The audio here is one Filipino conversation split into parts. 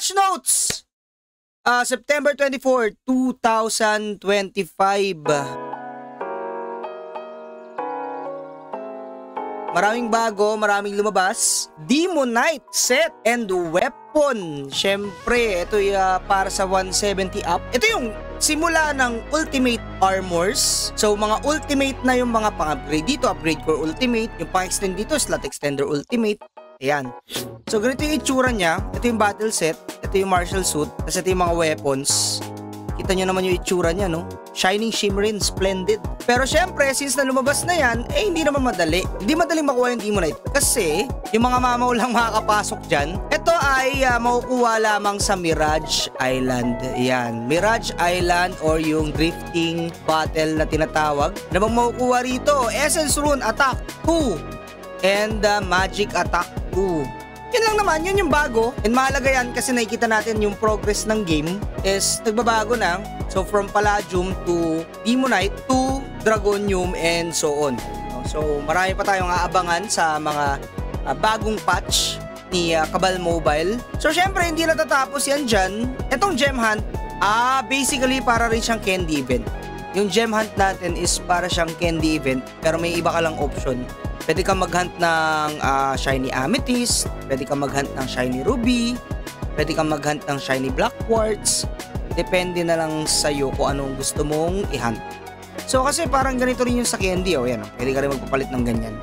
Patch notes! September 24, 2025. Maraming bago, maraming lumabas. Demonite set and weapon. Syempre, ito yung para sa 170 up. Ito yung simula ng Ultimate Armors. So, mga Ultimate na yung mga pang-upgrade dito. Upgrade Core Ultimate. Yung pang-extend dito, Slot Extender Ultimate. Ayan. So, ganito yung itsura niya. Ito yung battle set. Ito yung martial suit. Tapos ito yung mga weapons. Kita nyo naman yung itsura niya, no? Shining, shimmering, splendid. Pero syempre, since na lumabas na yan, hindi naman madali. Hindi madaling makuha yung Demonite. Kasi, yung mga mamaw lang makakapasok dyan, ito ay makukuha lamang sa Mirage Island. Yan. Mirage Island or yung drifting battle na tinatawag. Ano bang makukuha rito? Essence Rune Attack 2 and Magic Attack 2. Yun lang naman, yun yung bago. And mahalaga yan kasi nakikita natin yung progress ng game is nagbabago na. So from Palladium to Demonite to Dragonium and so on. So marami pa tayong aabangan sa mga bagong patch ni Cabal Mobile. So syempre hindi natatapos yan dyan. Itong Gem Hunt, basically para rin siyang candy event. Yung Gem Hunt natin is para siyang candy event pero may iba ka lang option. Pwede kang mag-hunt ng Shiny Amethyst, pwede kang mag-hunt ng Shiny Ruby, pwede kang mag-hunt ng Shiny Black Quartz. Depende na lang sa'yo kung anong gusto mong i-hunt. So kasi parang ganito rin yung sa candy, yan, pwede ka rin magpapalit ng ganyan.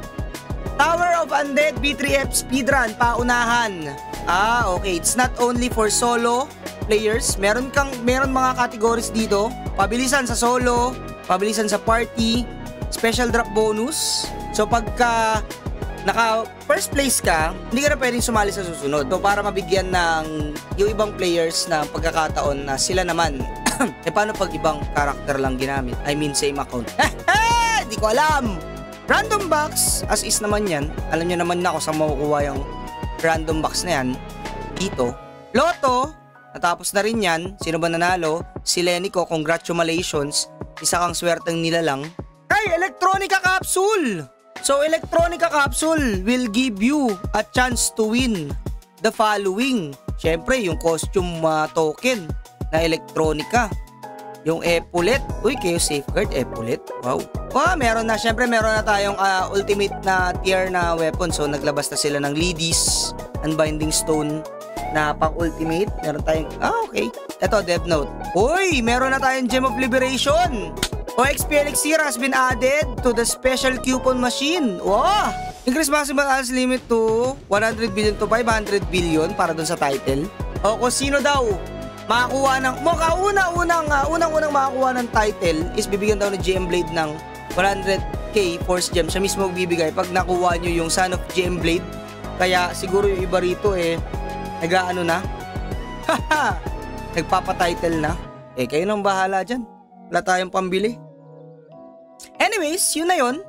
Tower of Undead B3F Speedrun, paunahan. Okay, it's not only for solo players. Meron mga categories dito. Pabilisan sa solo, pabilisan sa party, special drop bonus. So pagka naka first place ka, hindi ka na pwedeng sumali sa susunod. So para mabigyan ng yung ibang players na pagkakataon na sila naman. Paano pag ibang character lang ginamit? I mean same account. Hindi ko alam. Random box, as is naman yan. Alam nyo naman na kung saan makukuha yung random box na yan. Dito. Lotto, natapos na rin yan. Sino ba nanalo? Si Lenico, congratulations. Isa kang swerteng nilalang. Ay, Electronica Capsule! So, Electronica Capsule will give you a chance to win the following. Syempre, yung costume token na Electronica. Yung Epaulet. Uy, kayo Safeguard Epaulet. Wow. Meron na. Syempre, meron na tayong ultimate na tier na weapon. So, naglabas na sila ng Lidis, Unbinding Stone na pang-ultimate. Meron tayong, okay. Ito, Death Note. Uy, meron na tayong Gem of Liberation. OXP Elixir has been added to the special coupon machine. Wow! Increase maximum balance limit to 100 billion to 500 billion para dun sa title. O kung sino daw makakuha ng unang makakuha ng title is bibigyan daw ni GM Blade ng 100k Force Gem. Siya mismo magbibigay pag nakuha nyo yung Son of GM Blade. Kaya siguro yung iba rito nag-aano na. Nagpapatitle na. Kayo nang bahala dyan. Wala tayong pambili. Anyways, yun na yun.